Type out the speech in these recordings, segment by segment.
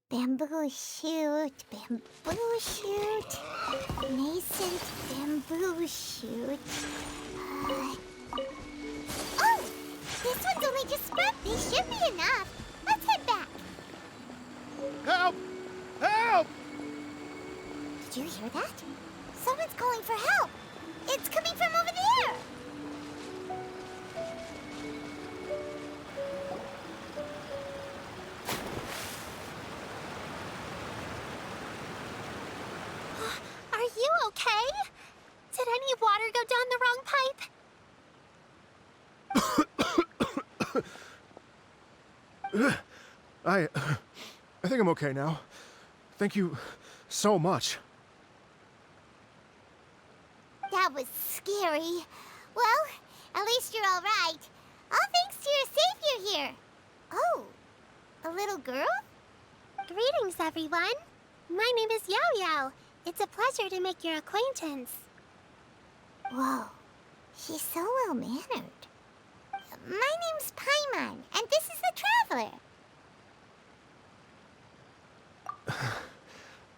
Bamboo shoot, bamboo shoot, nascent bamboo shoot. Oh! This one's only just spread. These should be enough. Let's head back. Help! Help! Did you hear that? Someone's calling for help. It's coming from over there. Are you okay? Did any water go down the wrong pipe? I think I'm okay now. Thank you so much. That was scary. Well, at least you're all right. All thanks to your savior here. Oh, a little girl? Greetings, everyone. My name is Yaoyao. It's a pleasure to make your acquaintance. Whoa, she's so well-mannered. My name's Paimon, and this is the Traveler.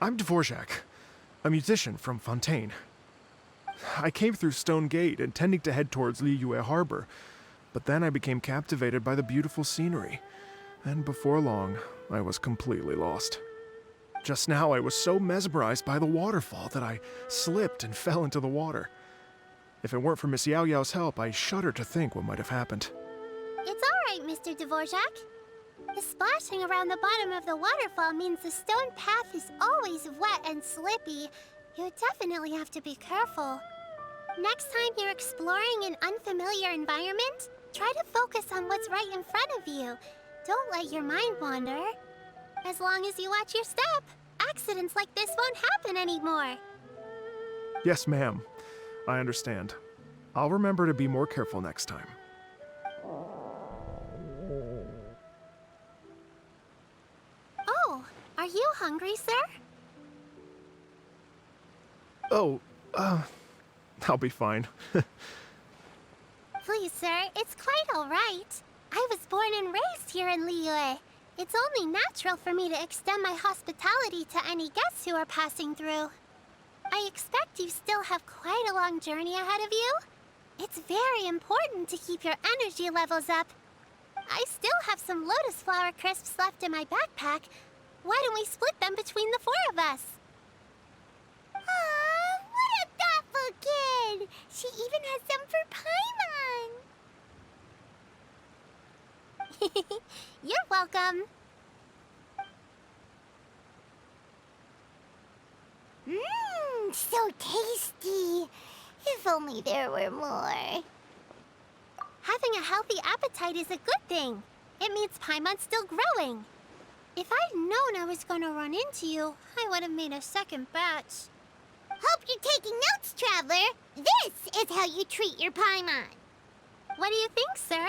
I'm Dvorak, a musician from Fontaine. I came through Stone Gate intending to head towards Liyue Harbor, but then I became captivated by the beautiful scenery, and before long, I was completely lost. Just now, I was so mesmerized by the waterfall that I slipped and fell into the water. If it weren't for Miss Yaoyao's help, I shudder to think what might have happened. It's all right, Mr. Dvorak. The splashing around the bottom of the waterfall means the stone path is always wet and slippy. You definitely have to be careful. Next time you're exploring an unfamiliar environment, try to focus on what's right in front of you. Don't let your mind wander. As long as you watch your step, accidents like this won't happen anymore. Yes, ma'am. I understand. I'll remember to be more careful next time. Oh, are you hungry, sir? Oh, I'll be fine. Please, sir, it's quite all right. I was born and raised here in Liyue. It's only natural for me to extend my hospitality to any guests who are passing through. I expect you still have quite a long journey ahead of you. It's very important to keep your energy levels up. I still have some lotus flower crisps left in my backpack. Why don't we split them between the four of us? Aw, what a thoughtful kid! She even has some for Paimon! You're welcome. Mmm, so tasty. If only there were more. Having a healthy appetite is a good thing. It means Paimon's still growing. If I'd known I was going to run into you, I would have made a second batch. Hope you're taking notes, Traveler. This is how you treat your Paimon. What do you think, sir?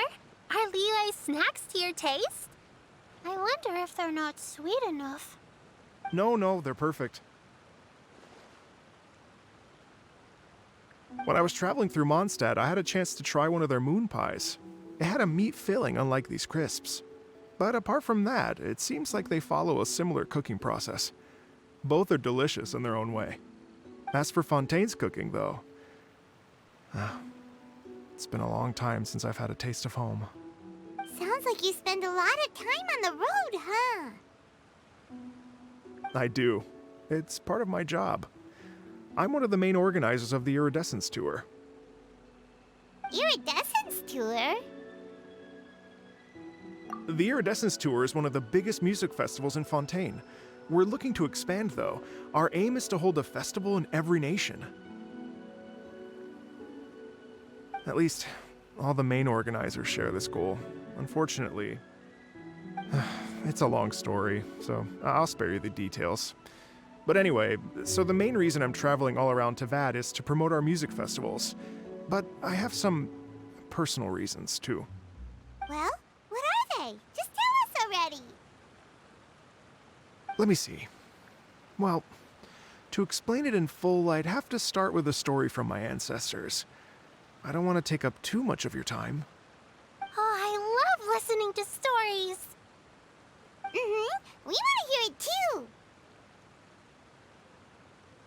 Are Liyue's snacks to your taste? I wonder if they're not sweet enough. No, they're perfect. When I was traveling through Mondstadt, I had a chance to try one of their moon pies. It had a meat filling, unlike these crisps. But apart from that, it seems like they follow a similar cooking process. Both are delicious in their own way. As for Fontaine's cooking, though, it's been a long time since I've had a taste of home. Sounds like you spend a lot of time on the road, huh? I do. It's part of my job. I'm one of the main organizers of the Iridescence Tour. Iridescence Tour? The Iridescence Tour is one of the biggest music festivals in Fontaine. We're looking to expand, though. Our aim is to hold a festival in every nation. At least, all the main organizers share this goal. Unfortunately, it's a long story, so I'll spare you the details. But anyway, so the main reason I'm traveling all around Tavad is to promote our music festivals. But I have some personal reasons, too. Well, what are they? Just tell us already. Let me see. Well, To explain it in full, I'd have to start with a story from my ancestors. I don't want to take up too much of your time. Oh, I love listening to stories. We want to hear it too.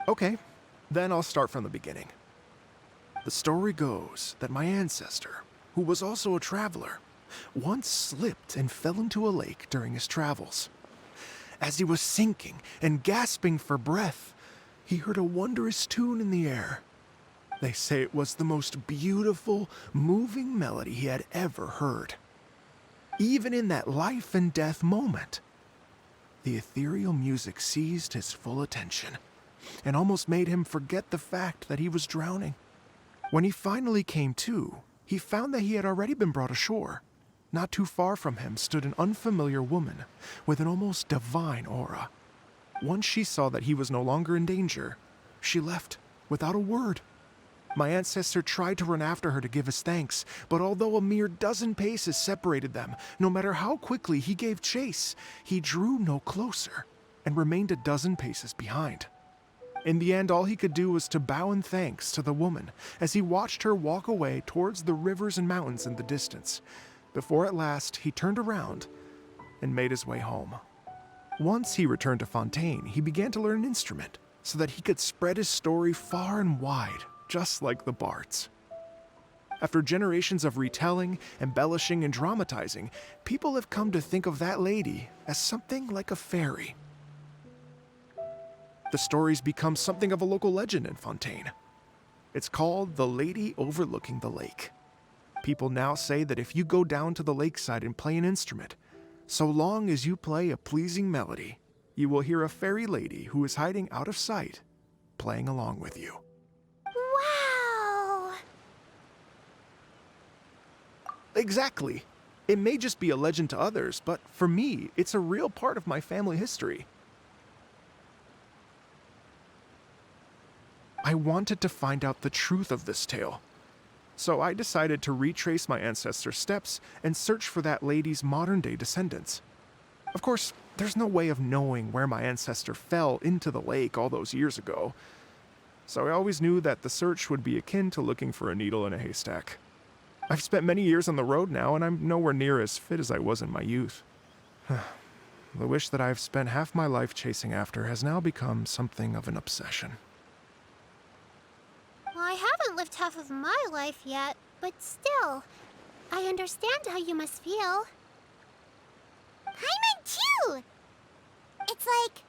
Okay, then I'll start from the beginning. The story goes that my ancestor, who was also a traveler, once slipped and fell into a lake during his travels. As he was sinking and gasping for breath, he heard a wondrous tune in the air. They say it was the most beautiful, moving melody he had ever heard. Even in that life and death moment, the ethereal music seized his full attention and almost made him forget the fact that he was drowning. When he finally came to, he found that he had already been brought ashore. Not too far from him stood an unfamiliar woman with an almost divine aura. Once she saw that he was no longer in danger, she left without a word. My ancestor tried to run after her to give his thanks, but although a mere dozen paces separated them, no matter how quickly he gave chase, he drew no closer and remained a dozen paces behind. In the end, all he could do was to bow in thanks to the woman as he watched her walk away towards the rivers and mountains in the distance, before at last he turned around and made his way home. Once he returned to Fontaine, he began to learn an instrument so that he could spread his story far and wide, just like the bards. After generations of retelling, embellishing, and dramatizing, people have come to think of that lady as something like a fairy. The story's become something of a local legend in Fontaine. It's called The Lady Overlooking the Lake. People now say that if you go down to the lakeside and play an instrument, so long as you play a pleasing melody, you will hear a fairy lady who is hiding out of sight, playing along with you. Wow! Exactly. It may just be a legend to others, but for me, it's a real part of my family history. I wanted to find out the truth of this tale, so I decided to retrace my ancestors' steps and search for that lady's modern-day descendants. Of course, there's no way of knowing where my ancestor fell into the lake all those years ago, so I always knew that the search would be akin to looking for a needle in a haystack. I've spent many years on the road now, and I'm nowhere near as fit as I was in my youth. The wish that I've spent half my life chasing after has now become something of an obsession. Well, I haven't lived half of my life yet, but still, I understand how you must feel. Paimon too! It's like...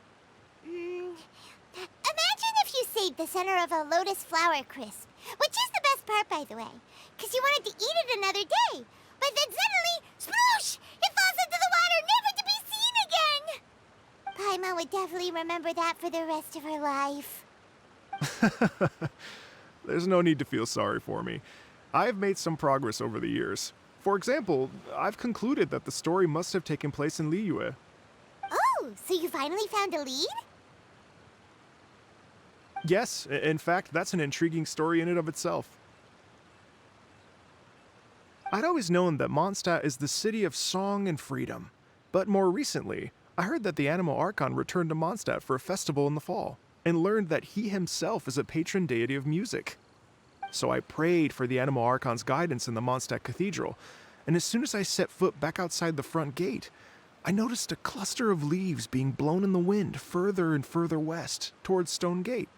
imagine if you saved the center of a lotus flower crisp, which is the best part, by the way, because you wanted to eat it another day. But then suddenly, sploosh! It falls into the water, never to be seen again! Paimon would definitely remember that for the rest of her life. There's no need to feel sorry for me. I've made some progress over the years. For example, I've concluded that the story must have taken place in Liyue. Oh, so you finally found a lead? Yes, in fact, that's an intriguing story in and of itself. I'd always known that Mondstadt is the city of song and freedom, but more recently, I heard that the Animal Archon returned to Mondstadt for a festival in the fall, and learned that he himself is a patron deity of music. So I prayed for the Animal Archon's guidance in the Mondstadt Cathedral, and as soon as I set foot back outside the front gate, I noticed a cluster of leaves being blown in the wind further and further west, towards Stone Gate.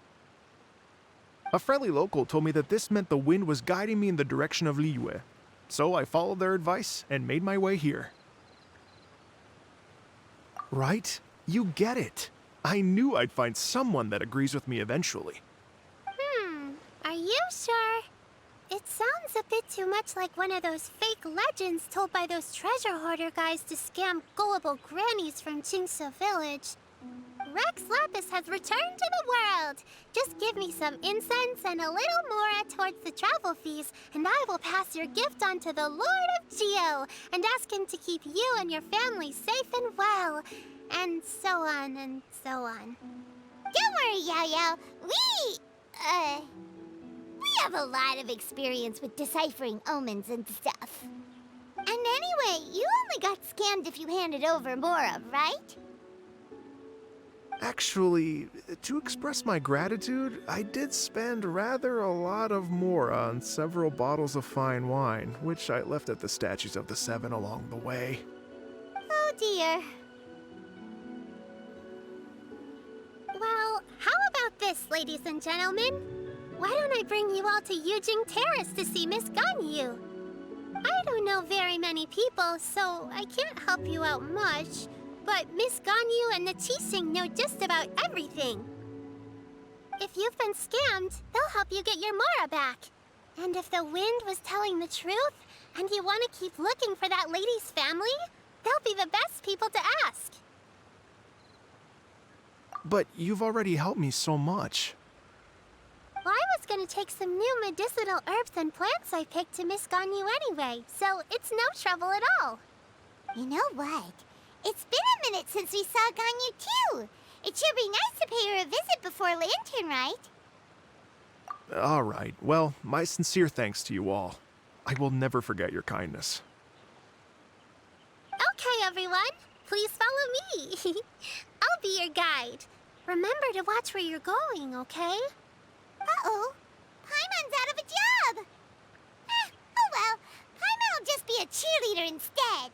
A friendly local told me that this meant the wind was guiding me in the direction of Liyue, so I followed their advice and made my way here. Right? You get it. I knew I'd find someone that agrees with me eventually. Are you sure? It sounds a bit too much like one of those fake legends told by those treasure hoarder guys to scam gullible grannies from Qingse Village. Rex Lapis has returned to the world. Just give me some incense and a little more towards the travel fees, and I will pass your gift on to the Lord of Geo and ask him to keep you and your family safe and well. And so on and so on. Don't worry, Yaoyao. We have a lot of experience with deciphering omens and stuff. And anyway, you only got scammed if you handed over Mora, right? Actually, to express my gratitude, I did spend rather a lot of more on several bottles of fine wine, which I left at the statues of the seven along the way. Oh dear. Well, how about this, ladies and gentlemen? Why don't I bring you all to Yujing Terrace to see Miss Ganyu? I don't know very many people, so I can't help you out much. But Miss Ganyu and the Qixing know just about everything. If you've been scammed, they'll help you get your Mara back. And if the wind was telling the truth, and you want to keep looking for that lady's family, they'll be the best people to ask. But you've already helped me so much. Well, I was going to take some new medicinal herbs and plants I picked to Miss Ganyu anyway, so it's no trouble at all. You know what? It's been a minute since we saw Ganyu too. It should be nice to pay her a visit before Lantern Rite. All right, well, my sincere thanks to you all. I will never forget your kindness. Okay, everyone. Please follow me. I'll be your guide. Remember to watch where you're going, okay? Uh-oh. Paimon's out of a job. Oh well. Paimon will just be a cheerleader instead.